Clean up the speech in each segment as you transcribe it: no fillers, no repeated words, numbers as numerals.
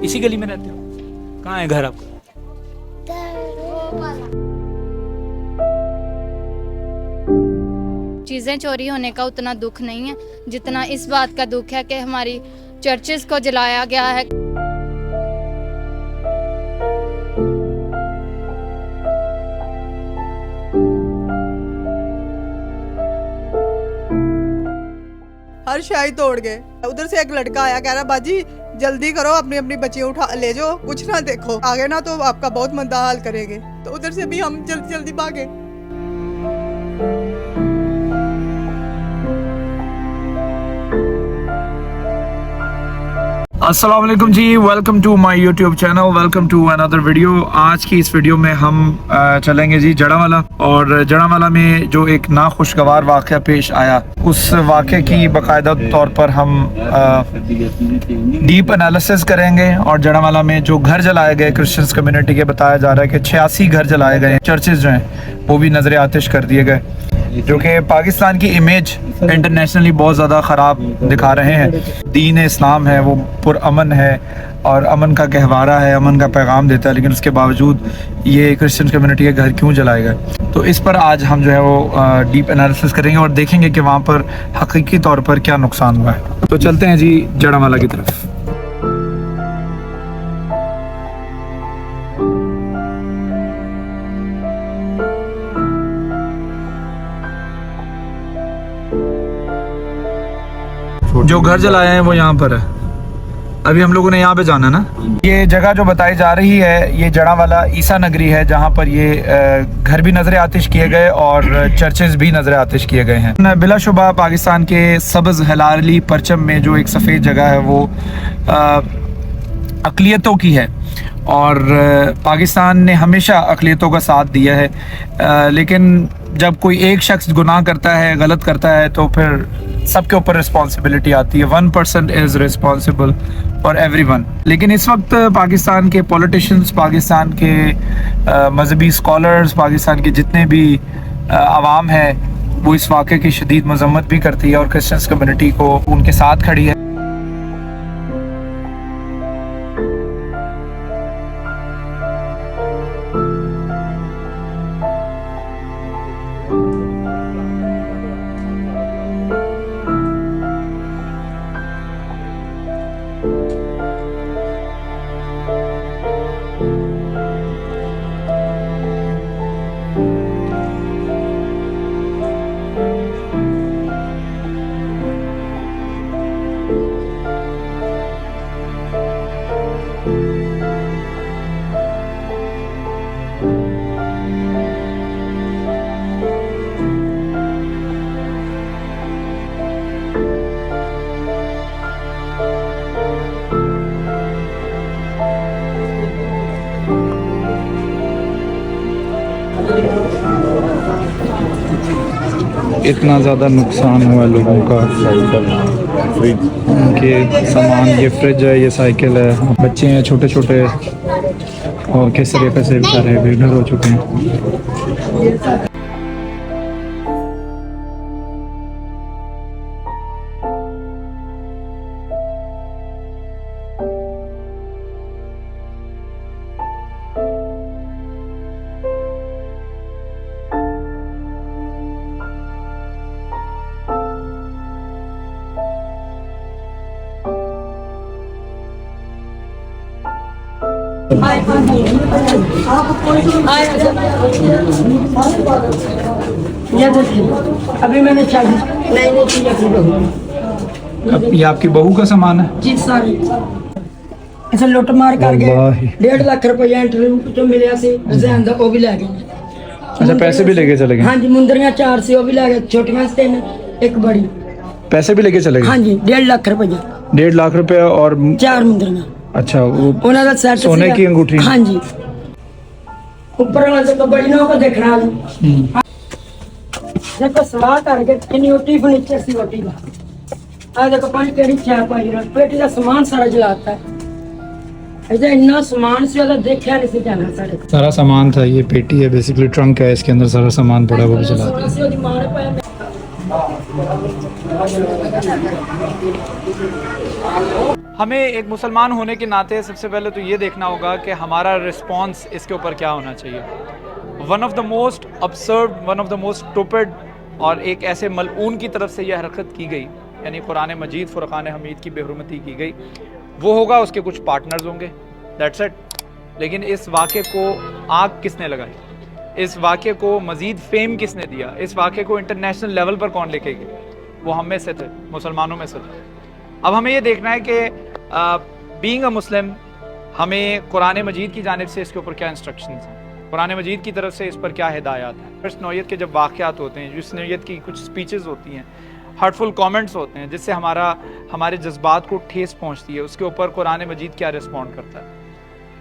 इसी गली में रहते हो? कहाँ है घर आपका? चीज़ें चोरी होने का उतना दुख नहीं है जितना इस बात का दुख है कि हमारी चर्चेस को जलाया गया है। हर शाही तोड़ गए। उधर से एक लड़का आया, कह रहा बाजी जल्दी करो, अपनी अपनी बच्चियां उठा ले जाओ, कुछ ना देखो आगे ना तो आपका बहुत मंदा हाल करेंगे। तो उधर से भी हम जल्दी जल्दी भागे। अस्सलाम वालेकुम जी, welcome to my YouTube channel, welcome to another video. आज की इस वीडियो में हम चलेंगे जी जड़ावाला, और जड़ावाला में जो एक नाखुशगवार वाक़या पेश आया, उस वाक़े की बाकायदा तौर पर हम डीप एनालिसिस करेंगे। और जड़ावाला में जो घर जलाए गए क्रिश्चियंस कम्युनिटी के, बताया जा रहा है कि 86 घर जलाए गए, चर्चेज जो हैं वो भी नजर आतिश कर दिए गए, जो कि पाकिस्तान की इमेज इंटरनेशनली बहुत ज़्यादा ख़राब दिखा रहे हैं। दीन इस्लाम है वो पुरअमन है और अमन का कहवारा है, अमन का पैगाम देता है, लेकिन उसके बावजूद ये क्रिश्चियन कम्युनिटी के घर क्यों जलाए गए, तो इस पर आज हम जो है वो डीप एनालिसिस करेंगे और देखेंगे कि वहाँ पर हकीकी तौर पर क्या नुकसान हुआ है। तो चलते हैं जी जड़ावाला की तरफ। जो घर जलाए हैं वो यहाँ पर है। अभी हम लोगों ने यहाँ पे जाना ना। ये जगह जो बताई जा रही है ये जड़ावाला ईसा नगरी है, जहाँ पर ये घर भी नजर आतिश किए गए और चर्चेज भी नजर आतिश किए गए हैं। बिलाशुबा पाकिस्तान के सब्ज़ हिलाली परचम में जो एक सफ़ेद जगह है वो अक़लियतों की है, और पाकिस्तान ने हमेशा अक़लियतों का साथ दिया है। लेकिन जब कोई एक शख्स गुनाह करता है, गलत करता है, तो फिर सबके ऊपर रिस्पॉन्सिबिलिटी आती है। 1% इज़ रिस्पॉन्सिबल फॉर एवरीवन। लेकिन इस वक्त पाकिस्तान के पॉलिटिशियंस, पाकिस्तान के मजहबी स्कॉलर्स, पाकिस्तान के जितने भी आवाम है, वो इस वाक़े की शदीद मज़म्मत भी करती है और क्रिश्चियंस कम्युनिटी को उनके साथ खड़ी है। इतना ज़्यादा नुकसान हुआ लोगों का, उनके सामान, ये फ्रिज है, ये साइकिल है, बच्चे हैं छोटे छोटे, और किस तरीके से बेचारे बेघर हो चुके हैं। अभी मैंने चाबी नहीं की अपनी बहू। अब ये आपकी बहू का सामान है जी सारी ऐसे लुट मार करके 1.5 लाख रुपया इंटरव्यू जो मिले से रिजाइन दा वो भी ले गए। अच्छा, पैसे भी लेके चले गए? हाँ जी, मुंदरियां 4 से वो भी ले गए, छोटियां 3, एक बड़ी। पैसे भी लेके चले गए? हाँ जी, 1.5 लाख रुपया। 1.5 लाख रुपया और 4 मुंदरियां। अच्छा, वो उन्होंने सेट सोने की अंगूठी? हाँ जी, ऊपर वाला से बड़ी ना को देखना वाली देखो सवाल करके इन्हीं ओटी फर्नीचर सी ओटी का आ देखो पानी केड़ी चाय पाई रहा, पेटी का सामान सारा जलाता है। ऐसा इतना सामान से ज्यादा देखा नहीं से जाना सारे सारा सामान था। ये पेटी है, बेसिकली ट्रंक है, इसके अंदर सारा सामान पड़ा, वो भी जलाते हैं। ہمیں ایک مسلمان ہونے کے ناطے سب سے پہلے تو یہ دیکھنا ہوگا کہ ہمارا رسپانس اس کے اوپر کیا ہونا چاہیے. One of the most absurd, one of the most stupid اور ایک ایسے ملعون کی طرف سے یہ حرکت کی گئی، یعنی قرآن مجید فرقان حمید کی بے حرمتی کی گئی، وہ ہوگا اس کے کچھ پارٹنرز ہوں گے، دیٹس اٹ. لیکن اس واقعے کو آگ کس نے لگائی، اس واقعے کو مزید فیم کس نے دیا، اس واقعے کو انٹرنیشنل لیول پر کون لے کے گئے؟ وہ ہم میں سے تھے، مسلمانوں میں سے تھے. اب ہمیں یہ دیکھنا ہے کہ بینگ اے مسلم ہمیں قرآن مجید کی جانب سے اس کے اوپر کیا انسٹرکشنز ہیں، قرآن مجید کی طرف سے اس پر کیا ہدایات ہیں. اس نوعیت کے جب واقعات ہوتے ہیں، جس نوعیت کی کچھ سپیچز ہوتی ہیں، ہرٹفل کامنٹس ہوتے ہیں، جس سے ہمارے جذبات کو ٹھیس پہنچتی ہے، اس کے اوپر قرآن مجید کیا رسپونڈ کرتا ہے،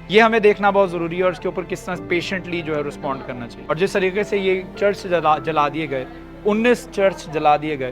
یہ ہمیں دیکھنا بہت ضروری ہے، اور اس کے اوپر کس طرح پیشنٹلی جو ہے رسپونڈ کرنا چاہیے. اور جس طریقے سے یہ چرچ جلا دیے گئے، 19 چرچ جلا دیے گئے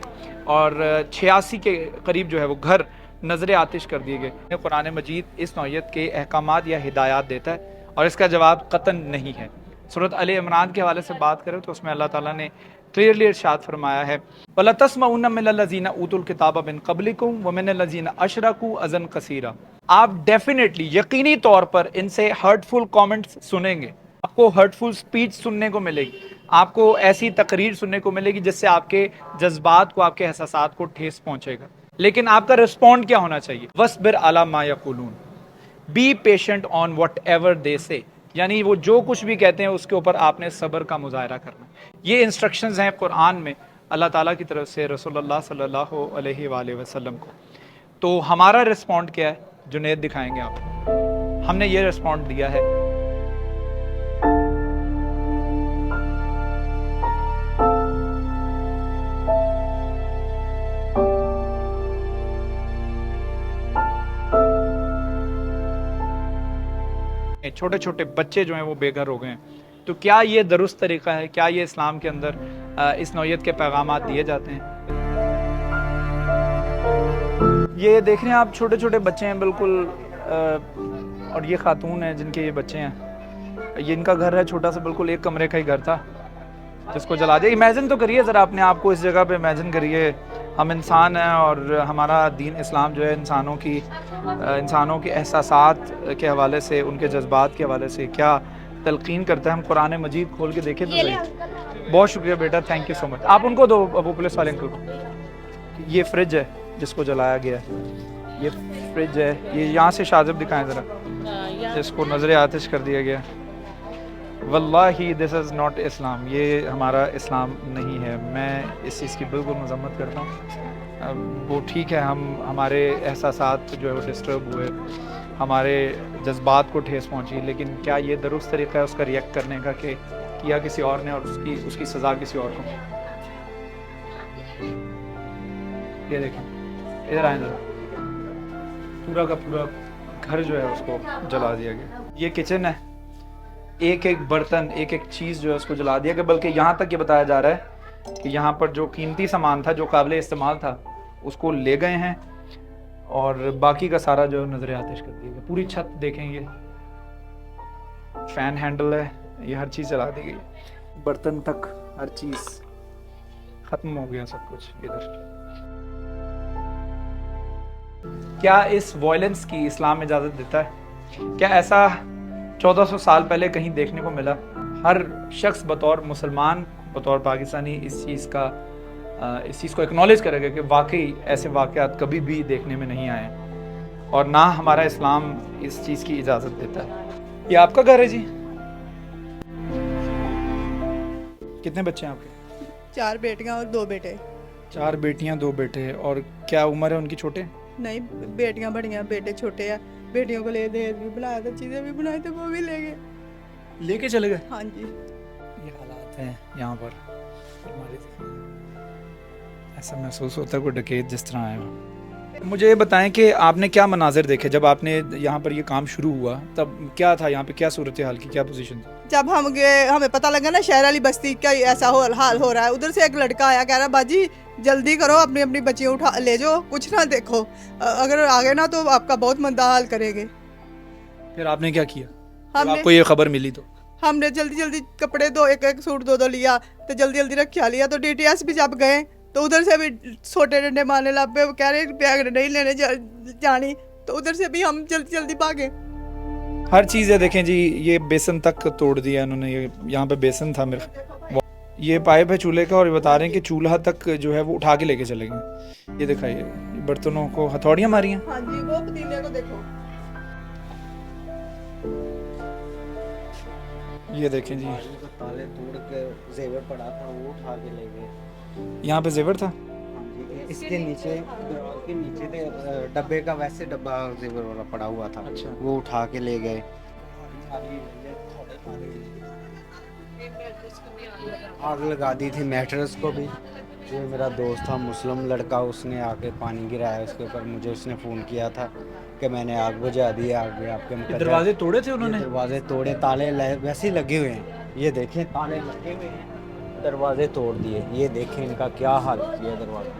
اور 86 کے قریب جو ہے وہ گھر نظر آتش کر دیے گئے. قرآن مجید اس نوعیت کے احکامات یا ہدایات دیتا ہے اور اس کا جواب قطعاً نہیں ہے. سورۃ آل عمران کے حوالے سے بات کریں تو اس میں اللہ تعالیٰ نے کلیئرلی ارشاد فرمایا ہے وَلَا تَسْمَعُنَّ مِنَ الَّذِينَ أُوتُوا الْكِتَابَ مِن قَبْلِكُمْ وَمِنَ الَّذِينَ أَشْرَكُوا أَذًى كَثِيرًا. آپ ڈیفینیٹلی یقینی طور پر ان سے ہرٹفل کامنٹس سنیں گے، آپ کو ہرٹفل سپیچ سننے کو ملے گی، آپ کو ایسی تقریر سننے کو ملے گی جس سے آپ کے جذبات کو، آپ کے احساسات کو ٹھیس پہنچے گا. لیکن آپ کا رسپونڈ کیا ہونا چاہیے؟ وَاصْبِرْ عَلَىٰ مَا يَقُولُونَ، be patient on whatever they say, یعنی وہ جو کچھ بھی کہتے ہیں اس کے اوپر آپ نے صبر کا مظاہرہ کرنا. یہ انسٹرکشنز ہیں قرآن میں اللہ تعالیٰ کی طرف سے رسول اللہ صلی اللہ علیہ وآلہ وسلم کو. تو ہمارا رسپونڈ کیا ہے؟ جنید دکھائیں گے آپ. ہم نے یہ رسپونڈ دیا ہے. چھوٹے چھوٹے بچے جو ہیں وہ بے گھر ہو گئے ہیں، تو کیا یہ درست طریقہ ہے؟ کیا یہ اسلام کے اندر اس نوعیت کے پیغامات دیے جاتے ہیں؟ یہ دیکھ رہے ہیں آپ، چھوٹے چھوٹے بچے ہیں بالکل، اور یہ خاتون ہیں جن کے یہ بچے ہیں، یہ ان کا گھر ہے چھوٹا سا، بالکل ایک کمرے کا ہی گھر تھا جس کو جلا دیا. امیجن تو کریے ذرا اپنے آپ کو اس جگہ پہ، امیجن کریے ہم انسان ہیں اور ہمارا دین اسلام جو ہے انسانوں کے احساسات کے حوالے سے، ان کے جذبات کے حوالے سے کیا تلقین کرتا ہے. ہم قرآن مجید کھول کے دیکھیں تو صحیح. بہت شکریہ بیٹا، تھینک یو سو مچ. آپ ان کو دو، وہ پولیس والے انکل کو. یہ فریج ہے جس کو جلایا گیا ہے، یہ فریج ہے، یہ یہاں سے شاذب دکھائیں ذرا، جس کو نظر آتش کر دیا گیا. واللہ دس از ناٹ اسلام، یہ ہمارا اسلام نہیں ہے. میں اس چیز کی بالکل مذمت کرتا ہوں. وہ ٹھیک ہے، ہمارے احساسات جو ہے وہ ڈسٹرب ہوئے، ہمارے جذبات کو ٹھیس پہنچی، لیکن کیا یہ درست طریقہ ہے اس کا ریئیکٹ کرنے کا کہ کیا کسی اور نے اور اس کی سزا کسی اور کو؟ یہ دیکھیں، ادھر آئیں ذرا، پورا کا پورا گھر جو ہے اس کو جلا دیا گیا. یہ کچن ہے، ایک ایک برتن، ایک ایک چیز جو ہے اس کو جلا دیا گیا. بلکہ یہاں تک یہ بتایا جا رہا ہے کہ یہاں پر جو قیمتی سامان تھا، جو قابل استعمال تھا، اس کو لے گئے ہیں اور باقی کا سارا جو نظر آتش کر دیا گیا. پوری چھت دیکھیں، یہ فین ہینڈل ہے، یہ ہر چیز جلا دی گئی، برتن تک ہر چیز ختم ہو گیا، سب کچھ ادھر. کیا اس وائلنس کی اسلام اجازت دیتا ہے؟ کیا ایسا 1400 سال پہلے کہیں دیکھنے کو ملا؟ ہر شخص بطور مسلمان، بطور پاکستانی اس چیز کو اکنالج کرے گا کہ واقعی ایسے واقعات کبھی بھی دیکھنے میں نہیں آئے، اور نہ ہمارا اسلام اس چیز کی اجازت دیتا ہے. یہ آپ کا گھر ہے جی؟ کتنے بچے ہیں آپ کے؟ 4 بیٹیاں اور 2 بیٹے. 4 بیٹیاں 2 بیٹے. اور کیا عمر ہے ان کی؟ چھوٹے؟ نہیں، بیٹیاں بڑی ہیں، بیٹے چھوٹے ہیں. بیٹیوں کو لے دہیج بھی بنایا تھا، چیزیں بھی بنائی تھے، وہ بھی لے گئے، لے کے چلے گئے. ہاں جی. یہ حالات ہیں یہاں پر. ایسا محسوس ہوتا ہے کوئی ڈکیت جس طرح آئے ہو. مجھے یہ بتائیں کہ آپ نے کیا مناظر دیکھے جب آپ نے یہاں پر یہ کام شروع ہوا؟ تب کیا تھا یہاں پہ، کیا صورتحال کی، کیا پوزیشن تھی؟ جب ہمیں پتہ لگا نا شہر والی بستی کا ایسا حال ہو رہا ہے، ادھر سے ایک لڑکا آیا، کہہ رہا باجی جلدی کرو، اپنی بچیاں اٹھا لے جاؤ، کچھ نہ دیکھو، اگر آگے نا تو آپ کا بہت مندہ حال کریں گے. پھر آپ نے کیا کیا جب آپ کو یہ خبر ملی؟ تو ہم نے جلدی کپڑے ایک سوٹ 2 لیا، تو جلدی رکھا لیا. تو DTS بھی جب گئے تو ادھر سے بھی چھوٹے ڈنڈے مارنے لگ پے، وہ کہہ رہے بیگ نہیں لینے جانی، तो उधर से भी हम जल्दी जल्दी भागे। हर चीज़ है, देखें जी, ये बेसन तक तोड़ दिया इन्होंने। ये यहाँ पे बेसन था मेरे, ये पाइप है चूल्हे का, और ये बता रहे हैं कि चूल्हा तक जो है वो उठा के लेके चले गए। ये दिखाइए, बर्तनों को हथौड़ियाँ मारी हैं। हाँ जी, वो पतीले को देखो। ये देखें जी, ताले तोड़ के जेवर पड़ा था, वो उठा के ले गए। यहाँ पे जेवर था। इसके नीचे, दरवाजे के नीचे डब्बे का, वैसे डब्बा जेवर वाला पड़ा हुआ था। अच्छा। वो उठा के ले गए। आग लगा दी थी मैट्रेस को भी। जो मेरा दोस्त था मुस्लिम लड़का, उसने आके पानी गिराया उसके ऊपर। मुझे उसने फ़ोन किया था कि मैंने आग बुझा दी, आग आपके मुकद्दर। दरवाजे तोड़े थे उन्होंने? दरवाजे तोड़े, ताले वैसे ही लगे हुए हैं। ये देखें, ताले लगे हुए हैं, दरवाजे तोड़ दिए। ये देखें इनका क्या हाल किया दरवाजा।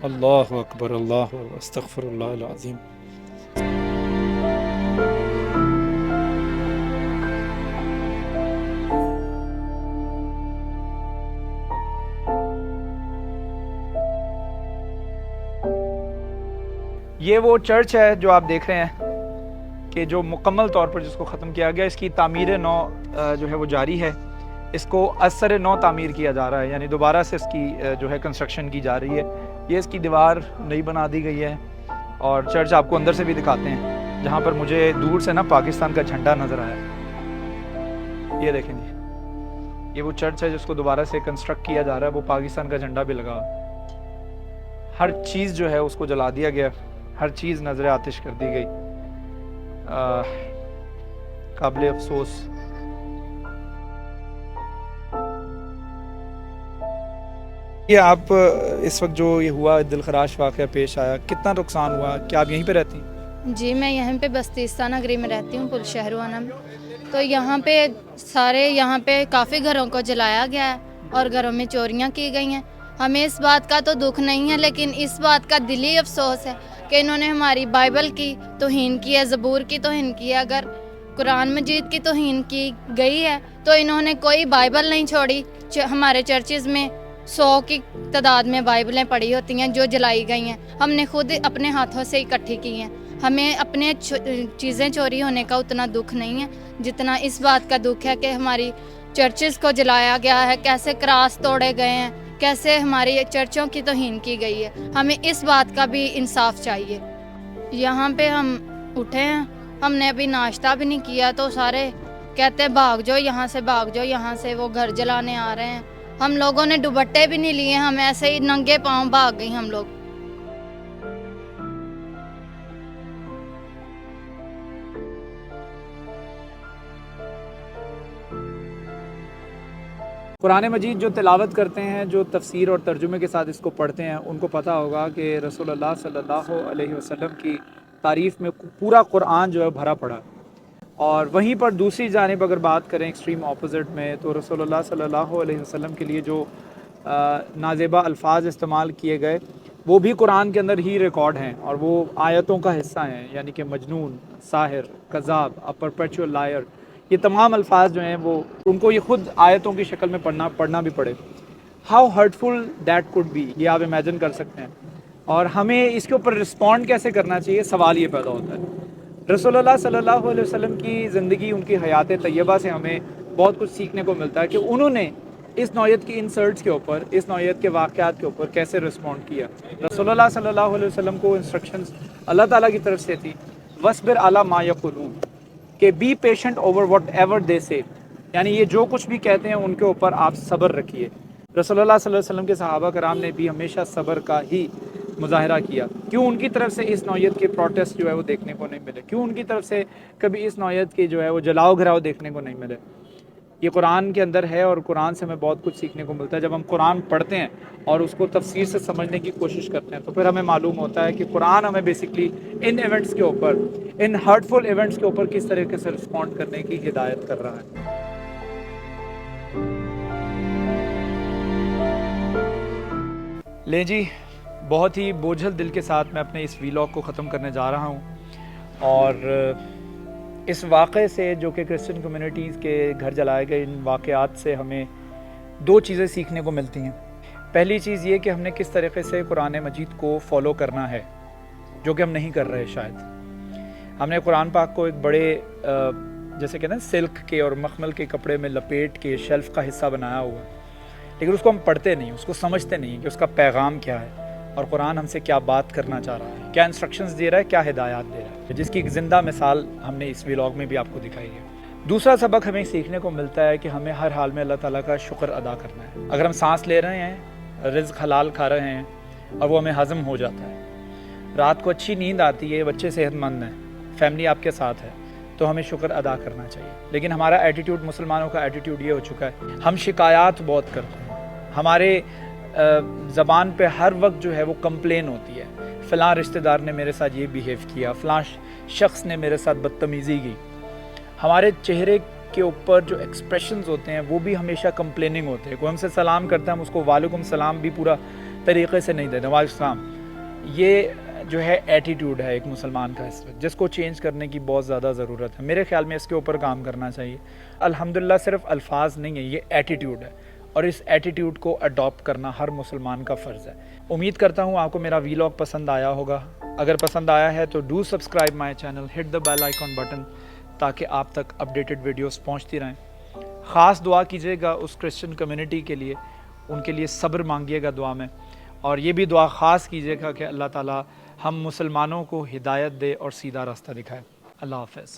अल्लाहु अकबर, अल्लाहु अस्तगफिरुल्लाह अज़ीम। ये वो चर्च है जो आप देख रहे हैं कि जो मुकम्मल तौर पर जिसको ख़त्म किया गया। इसकी तामीर नौ जो है वो जारी है। इसको असर नौ तामीर किया जा रहा है, यानी दोबारा से इसकी जो है कंस्ट्रक्शन की जा रही है। ये इसकी दीवार नई बना दी गई है, और चर्च आपको अंदर से भी दिखाते हैं, जहाँ पर मुझे दूर से ना पाकिस्तान का झंडा नज़र आया। ये देखें जी, ये वो चर्च है जिसको दोबारा से कंस्ट्रक्ट किया जा रहा है। वो पाकिस्तान का झंडा भी लगा, हर चीज़ जो है उसको जला दिया गया, हर चीज़ नजर आतिश कर दी गई। काबिल अफसोस। ये आप इस वक्त जो ये हुआ दिलखराश वाक़या पेश आया, कितना नुकसान हुआ? क्या आप यहीं पे रहती हैं? जी, मैं यहाँ पे बस्तीस्तान नगरी में रहती हूँ, पुल शहरवाना में। तो यहाँ पे काफ़ी घरों को जलाया गया है और घरों में चोरियाँ की गई हैं। हमें इस बात का तो दुख नहीं है, लेकिन इस बात का दिली अफसोस है कि इन्होंने हमारी बाइबल की तौहीन की है, ज़बूर की तौहीन की है। अगर कुरान मजीद की तौहीन की गई है तो इन्होंने कोई बाइबल नहीं छोड़ी। हमारे चर्चेज़ में 100 की तादाद में बाइबलें पड़ी होती हैं जो जलाई गई हैं, हमने खुद अपने हाथों से इकट्ठी की हैं। हमें अपने चीज़ें चोरी होने का उतना दुख नहीं है जितना इस बात का दुख है कि हमारी चर्चेज़ को जलाया गया है, कैसे क्रॉस तोड़े गए हैं, कैसे हमारी चर्चों की तौहीन की गई है। हमें इस बात का भी इंसाफ चाहिए। यहाँ पे हम उठे हैं, हमने अभी नाश्ता भी नहीं किया, तो सारे कहते हैं भाग जाओ यहाँ से, भाग जाओ यहाँ से, वो घर जलाने आ रहे हैं। हम लोगों ने दुपट्टे भी नहीं लिए, हम ऐसे ही नंगे पाँव भाग गई हम लोग। कुरान मजीद जो तिलावत करते हैं, जो तफसीर और तर्जुमे के साथ इसको पढ़ते हैं, उनको पता होगा कि रसूलुल्लाह सल्लल्लाहु अलैहि वसल्लम की तारीफ़ में पूरा कुरान जो है भरा पड़ा। और वहीं पर दूसरी जानिब अगर बात करें एक्सट्रीम ऑपोजिट में, तो रसूलुल्लाह सल्लल्लाहु अलैहि वसल्लम के लिए जो नाज़ेबा अल्फाज इस्तेमाल किए गए वो भी कुरान के अंदर ही रिकॉर्ड हैं, और वो आयतों का हिस्सा हैं, यानी कि मजनून, साहिर, कज़ाब, अ परपेचुअल लायर, ये तमाम अल्फाज जो हैं वो उनको ये खुद आयतों की शक्ल में पढ़ना भी पड़े। How hurtful that could be, ये आप इमेजिन कर सकते हैं। और हमें इसके ऊपर रिस्पॉन्ड कैसे करना चाहिए, सवाल ये पैदा होता है। रसूलुल्लाह सल्लल्लाहु अलैहि वसल्लम की ज़िंदगी, उनकी हयात तैयबा से हमें बहुत कुछ सीखने को मिलता है कि उन्होंने इस नौयत की इंसर्ट्स के ऊपर, इस नौयत के वाक़यात के ऊपर कैसे रिस्पॉन्ड किया। रसूलुल्लाह सल्लल्लाहु अलैहि वसल्लम को इंस्ट्रक्शंस अल्लाह ताला की तरफ से थी, वस्बिर अला मा यक़ूलून, कि be patient over what ever they से, यानी ये जो कुछ भी कहते हैं उनके ऊपर आप सब्र रखिए। रसूलुल्लाह सल्लल्लाहु अलैहि वसल्लम के सहाबा कराम ने भी हमेशा सब्र का ही मुजाहरा किया। क्यों उनकी तरफ से इस नौयत के प्रोटेस्ट जो है वो देखने को नहीं मिले? क्यों उनकी तरफ से कभी इस नौयत के जो है वो जलाओ घराव देखने को नहीं मिले? ये कुरान के अंदर है, और कुरान से हमें बहुत कुछ सीखने को मिलता है। जब हम कुरान पढ़ते हैं और उसको तफसीर से समझने की कोशिश करते हैं, तो फिर हमें मालूम होता है कि कुरान हमें बेसिकली इन इवेंट्स के ऊपर, इन हर्टफुल इवेंट्स के ऊपर किस तरीके से रिस्पॉन्ड करने की हिदायत कर रहा है। ले जी, बहुत ही बोझल दिल के साथ मैं अपने इस वीलॉग को ख़त्म करने जा रहा हूँ, और इस वाक़े से, जो कि क्रिश्चियन कम्युनिटीज़ के घर जलाए गए इन वाक़यात से, हमें दो चीज़ें सीखने को मिलती हैं। پہلی چیز یہ کہ ہم نے کس طریقے سے قرآن مجید کو فالو کرنا ہے، جو کہ ہم نہیں کر رہے شاید. ہم نے قرآن پاک کو ایک بڑے جیسے کہ نا سلک کے اور مخمل کے کپڑے میں لپیٹ کے شیلف کا حصہ بنایا ہوا، لیکن اس کو ہم پڑھتے نہیں، اس کو سمجھتے نہیں کہ اس کا پیغام کیا ہے اور قرآن ہم سے کیا بات کرنا چاہ رہا ہے، کیا انسٹرکشنز دے رہا ہے، کیا ہدایات دے رہا ہے، جس کی ایک زندہ مثال ہم نے اس ویلاگ میں بھی آپ کو دکھائی ہے. دوسرا سبق ہمیں سیکھنے کو ملتا ہے کہ ہمیں ہر حال میں اللہ تعالیٰ کا شکر ادا کرنا ہے. اگر ہم سانس لے رہے ہیں، رزق حلال کھا رہے ہیں اور وہ ہمیں ہضم ہو جاتا ہے، رات کو اچھی نیند آتی ہے، بچے صحت مند ہیں، فیملی آپ کے ساتھ ہے، تو ہمیں شکر ادا کرنا چاہیے. لیکن ہمارا ایٹیٹیوڈ، مسلمانوں کا ایٹیٹیوڈ یہ ہو چکا ہے، ہم شکایات بہت کرتے ہیں، ہمارے زبان پہ ہر وقت جو ہے وہ کمپلین ہوتی ہے، فلاں رشتہ دار نے میرے ساتھ یہ بیہیو کیا، فلاں شخص نے میرے ساتھ بدتمیزی کی. ہمارے چہرے کے اوپر جو ایکسپریشنز ہوتے ہیں وہ بھی ہمیشہ کمپلیننگ ہوتے ہیں. کوئی ہم سے سلام کرتا ہے، ہم اس کو وعلیکم السلام بھی پورا طریقے سے نہیں دیتے، وعلیکم السلام. یہ جو ہے ایٹیٹیوڈ ہے ایک مسلمان کا اس وقت، جس کو چینج کرنے کی بہت زیادہ ضرورت ہے. میرے خیال میں اس کے اوپر کام کرنا چاہیے. الحمدللہ صرف الفاظ نہیں ہے، یہ ایٹیٹیوڈ ہے، اور اس ایٹیٹیوڈ کو اڈاپٹ کرنا ہر مسلمان کا فرض ہے. امید کرتا ہوں آپ کو میرا ویلاگ پسند آیا ہوگا. اگر پسند آیا ہے تو do subscribe my channel, hit the bell icon button, تاکہ آپ تک اپڈیٹڈ ویڈیوز پہنچتی رہیں. خاص دعا کیجیے گا اس کرسچن کمیونٹی کے لیے، ان کے لیے صبر مانگیے گا دعا میں، اور یہ بھی دعا خاص کیجیے گا کہ اللہ تعالیٰ ہم مسلمانوں کو ہدایت دے اور سیدھا راستہ دکھائے. اللہ حافظ.